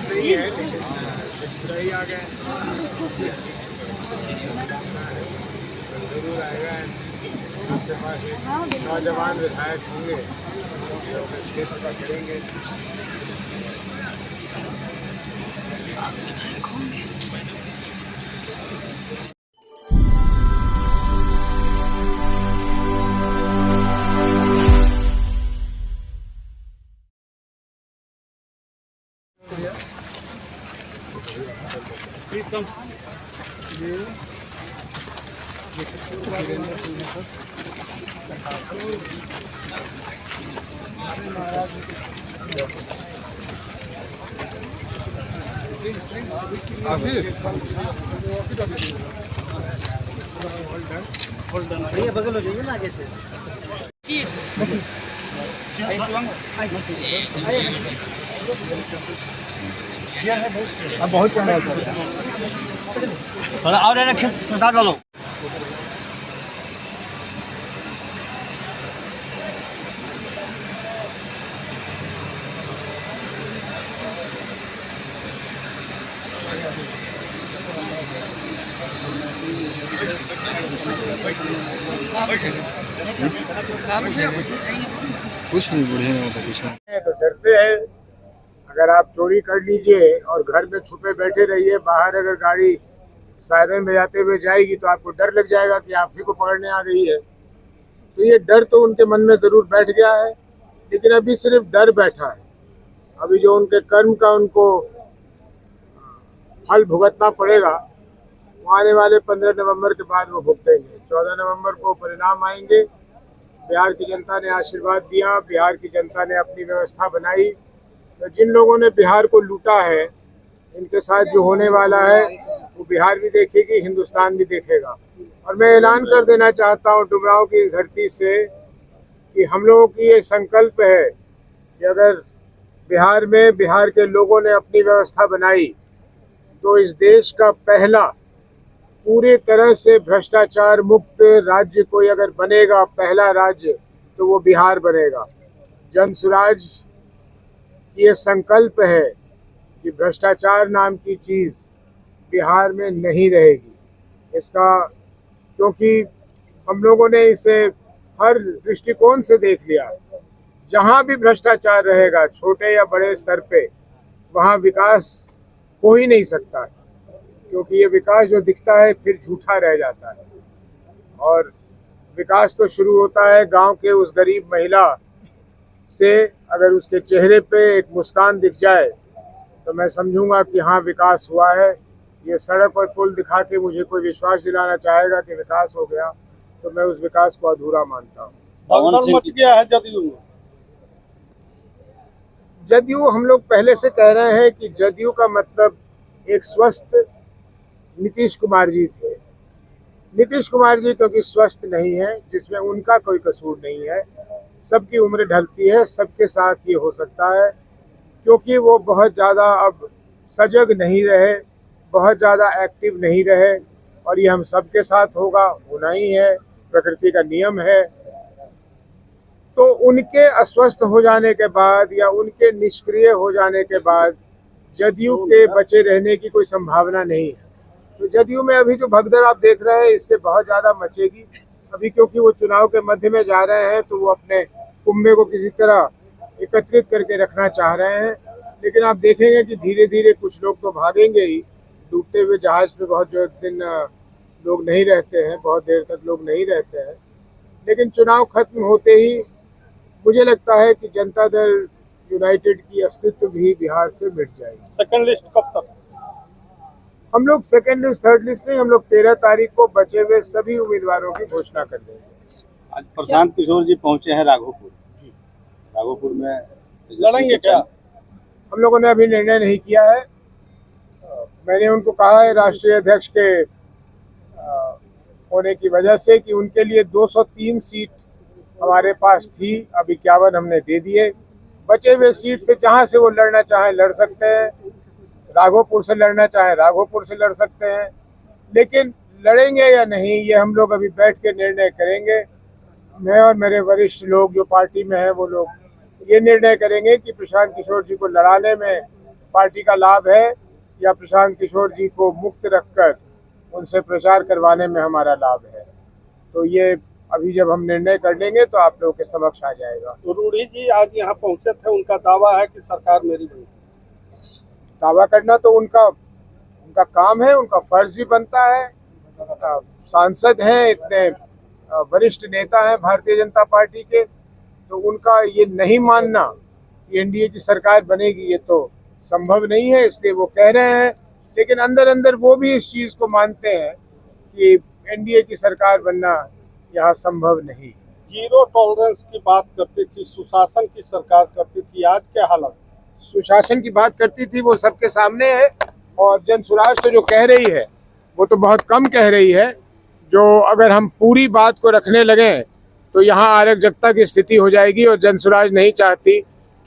नहीं है, लेकिन बुराई आ गए जरूर आएगा। आपके पास एक नौजवान विधायक होंगे जो अपने क्षेत्र का करेंगे। Please come. भैया बगल हो जाइए ना आगे से। बहुत प्यारा है सर। थोड़ा और रखिए, सरदार डालो। कुछ नहीं, बढ़िया नहीं होता कुछ नहीं। तो डरते हैं, अगर आप चोरी कर लीजिए और घर में छुपे बैठे रहिए, बाहर अगर गाड़ी सायरन बजाते हुए जाएगी तो आपको डर लग जाएगा कि आप ही को पकड़ने आ गई है। तो ये डर तो उनके मन में जरूर बैठ गया है, लेकिन अभी सिर्फ डर बैठा है। अभी जो उनके कर्म का उनको फल भुगतना पड़ेगा, वो आने वाले 15 नवंबर के बाद वो भुगतेंगे। 14 नवंबर को परिणाम आएंगे। बिहार की जनता ने आशीर्वाद दिया, बिहार की जनता ने अपनी व्यवस्था बनाई। तो जिन लोगों ने बिहार को लूटा है, इनके साथ जो होने वाला है वो बिहार भी देखेगी, हिंदुस्तान भी देखेगा। और मैं ऐलान कर देना चाहता हूँ डुमरांव की इस धरती से कि हम लोगों की ये संकल्प है कि अगर बिहार में बिहार के लोगों ने अपनी व्यवस्था बनाई तो इस देश का पहला पूरी तरह से भ्रष्टाचार मुक्त राज्य कोई अगर बनेगा, पहला राज्य, तो वो बिहार बनेगा। जन सुराज की ये संकल्प है कि भ्रष्टाचार नाम की चीज़ बिहार में नहीं रहेगी। इसका क्योंकि हम लोगों ने इसे हर दृष्टिकोण से देख लिया है। जहाँ भी भ्रष्टाचार रहेगा, छोटे या बड़े स्तर पे, वहाँ विकास हो ही नहीं सकता है, क्योंकि ये विकास जो दिखता है फिर झूठा रह जाता है। और विकास तो शुरू होता है गांव के उस गरीब महिला से। अगर उसके चेहरे पे एक मुस्कान दिख जाए तो मैं समझूंगा कि हाँ, विकास हुआ है। ये सड़क और पुल दिखा के मुझे कोई विश्वास दिलाना चाहेगा कि विकास हो गया, तो मैं उस विकास को अधूरा मानता हूँ। मच गया है जदयू में। जदयू, हम लोग पहले से कह रहे हैं कि जदयू का मतलब एक स्वस्थ नीतीश कुमार जी थे। नीतीश कुमार जी क्योंकि स्वस्थ नहीं है, जिसमें उनका कोई कसूर नहीं है। सबकी उम्र ढलती है, सबके साथ ये हो सकता है, क्योंकि वो बहुत ज़्यादा अब सजग नहीं रहे, बहुत ज़्यादा एक्टिव नहीं रहे। और ये हम सबके साथ होगा, होना ही है, प्रकृति का नियम है। तो उनके अस्वस्थ हो जाने के बाद या उनके निष्क्रिय हो जाने के बाद जदयू के बचे रहने की कोई संभावना नहीं है। तो जदयू में अभी जो भगदड़ आप देख रहे हैं, इससे बहुत ज़्यादा मचेगी अभी, क्योंकि वो चुनाव के मध्य में जा रहे हैं, तो वो अपने कुंभे को किसी तरह एकत्रित करके रखना चाह रहे हैं। लेकिन आप देखेंगे कि धीरे धीरे कुछ लोग तो भागेंगे ही। डूबते हुए जहाज पे बहुत जो दिन लोग नहीं रहते हैं, बहुत देर तक लोग नहीं रहते हैं। लेकिन चुनाव खत्म होते ही मुझे लगता है कि जनता दल यूनाइटेड की अस्तित्व भी बिहार से मिट जाएगी। सेकंड लिस्ट कब तक? हम लोग सेकंड लिस्ट, थर्ड लिस्ट नहीं, हम लोग 13 तारीख को बचे हुए सभी उम्मीदवारों की घोषणा कर देंगे। आज प्रशांत किशोर जी पहुंचे हैं राघोपुर। राघोपुर में लड़ेंगे क्या? हम लोगों ने अभी निर्णय नहीं किया है। मैंने उनको कहा है राष्ट्रीय अध्यक्ष के होने की वजह से कि उनके लिए 203 सीट हमारे पास थी, अब 51 हमने दे दिए। बचे हुए सीट से जहां से वो लड़ना चाहें लड़ सकते हैं। राघोपुर से लड़ना चाहें राघोपुर से लड़ सकते हैं। लेकिन लड़ेंगे या नहीं, ये हम लोग अभी बैठ के निर्णय करेंगे। मैं और मेरे वरिष्ठ लोग जो पार्टी में हैं, वो लोग ये निर्णय करेंगे कि प्रशांत किशोर जी को लड़ाने में पार्टी का लाभ है या प्रशांत किशोर जी को मुक्त रखकर उनसे प्रचार करवाने में हमारा लाभ है। तो ये अभी जब हम निर्णय कर लेंगे तो आप लोगों के समक्ष आ जाएगा। तो रूढ़ी जी आज यहाँ पहुंचे थे, उनका दावा है कि सरकार मेरी बनी। दावा करना तो उनका काम है, उनका फर्ज भी बनता है। सांसद हैं, इतने वरिष्ठ नेता हैं भारतीय जनता पार्टी के, तो उनका ये नहीं मानना कि एनडीए की सरकार बनेगी ये तो संभव नहीं है, इसलिए वो कह रहे हैं। लेकिन अंदर अंदर वो भी इस चीज़ को मानते हैं कि एनडीए की सरकार बनना यहाँ संभव नहीं। जीरो टॉलरेंस की बात करती थी, सुशासन की सरकार करती थी, आज क्या हालत? सुशासन की बात करती थी वो सबके सामने है, और जनसुराज तो जो कह रही है वो तो बहुत कम कह रही है। जो अगर हम पूरी बात को रखने लगें तो यहाँ अराजकता की स्थिति हो जाएगी, और जनसुराज नहीं चाहती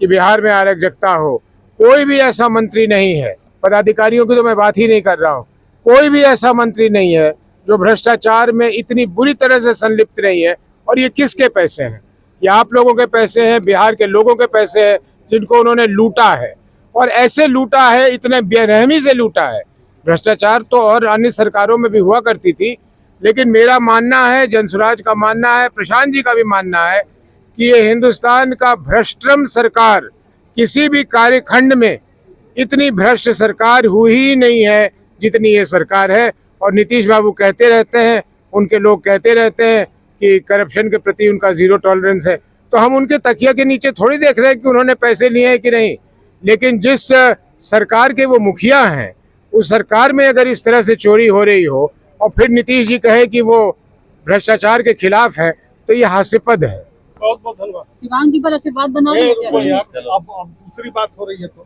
कि बिहार में अराजकता हो। कोई भी ऐसा मंत्री नहीं है, पदाधिकारियों की तो मैं बात ही नहीं कर रहा हूँ, कोई भी ऐसा मंत्री नहीं है जो भ्रष्टाचार में इतनी बुरी तरह से संलिप्त नहीं है। और ये किसके पैसे हैं? ये आप लोगों के पैसे हैं, बिहार के लोगों के पैसे हैं जिनको उन्होंने लूटा है, और ऐसे लूटा है, इतने बेरहमी से लूटा है। भ्रष्टाचार तो और अन्य सरकारों में भी हुआ करती थी, लेकिन मेरा मानना है, जनसुराज का मानना है, प्रशांत जी का भी मानना है कि ये हिंदुस्तान का भ्रष्टतम सरकार, किसी भी कार्यखंड में इतनी भ्रष्ट सरकार हुई ही नहीं है जितनी ये सरकार है। और नीतीश बाबू कहते रहते हैं, उनके लोग कहते रहते हैं कि करप्शन के प्रति उनका जीरो टॉलरेंस है। तो हम उनके तकिया के नीचे थोड़ी देख रहे हैं कि उन्होंने पैसे लिए हैं कि नहीं, लेकिन जिस सरकार के वो मुखिया हैं, उस सरकार में अगर इस तरह से चोरी हो रही हो और फिर नीतीश जी कहे कि वो भ्रष्टाचार के खिलाफ है, तो ये हास्यास्पद है। बहुत बहुत धन्यवाद। शिवांग जी पर आशीर्वाद बना ए, लीजिए। रुको यार, अब दूसरी बात हो रही है तो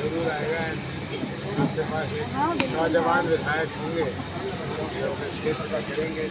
जरूर आएगा। आपके पास एक नौजवान विधायक होंगे जो क्षेत्र का करेंगे।